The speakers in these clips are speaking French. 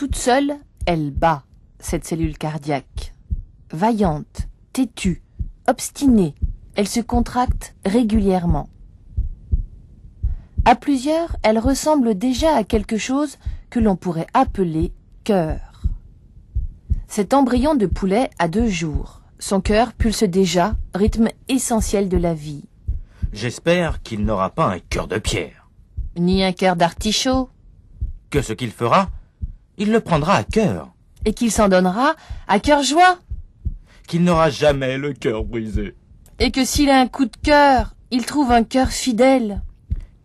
toute seule, elle bat, cette cellule cardiaque. Vaillante, têtue, obstinée, elle se contracte régulièrement. À plusieurs, elle ressemble déjà à quelque chose que l'on pourrait appeler cœur. Cet embryon de poulet a 2 jours. Son cœur pulse déjà, rythme essentiel de la vie. J'espère qu'il n'aura pas un cœur de pierre. Ni un cœur d'artichaut. Que ce qu'il fera, il le prendra à cœur. Et qu'il s'en donnera à cœur joie. Qu'il n'aura jamais le cœur brisé. Et que s'il a un coup de cœur, il trouve un cœur fidèle.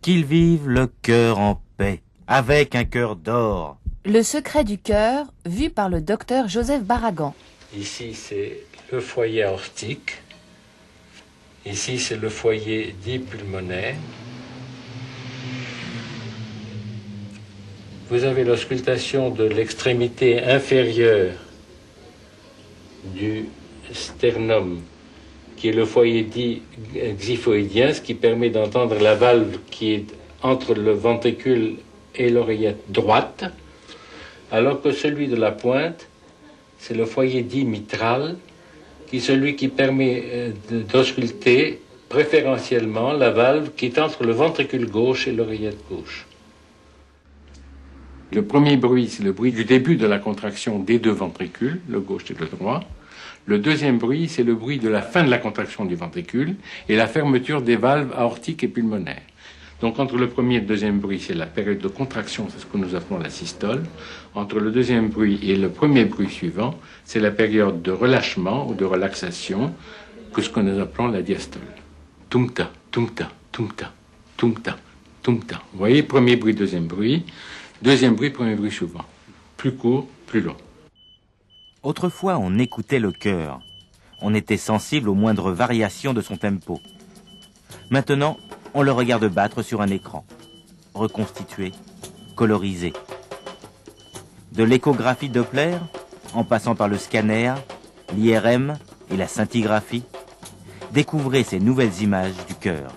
Qu'il vive le cœur en paix, avec un cœur d'or. Le secret du cœur, vu par le docteur Joseph Barragan. Ici, c'est le foyer aortique. Ici, c'est le foyer dit pulmonaire. Vous avez l'auscultation de l'extrémité inférieure du sternum, qui est le foyer dit xiphoïdien, ce qui permet d'entendre la valve qui est entre le ventricule et l'oreillette droite, alors que celui de la pointe, c'est le foyer dit mitral, qui est celui qui permet d'ausculter préférentiellement la valve qui est entre le ventricule gauche et l'oreillette gauche. Le premier bruit, c'est le bruit du début de la contraction des 2 ventricules, le gauche et le droit. Le deuxième bruit, c'est le bruit de la fin de la contraction du ventricule et la fermeture des valves aortiques et pulmonaires. Donc entre le premier et le deuxième bruit, c'est la période de contraction, c'est ce que nous appelons la systole. Entre le deuxième bruit et le premier bruit suivant, c'est la période de relâchement ou de relaxation, que ce que nous appelons la diastole. Tumta, tumta, tumta, tumta, tumta. Vous voyez, premier bruit, deuxième bruit, premier bruit suivant. Plus court, plus long. Autrefois, on écoutait le cœur. On était sensible aux moindres variations de son tempo. Maintenant, on le regarde battre sur un écran, reconstitué, colorisé. De l'échographie Doppler, en passant par le scanner, l'IRM et la scintigraphie, découvrez ces nouvelles images du cœur.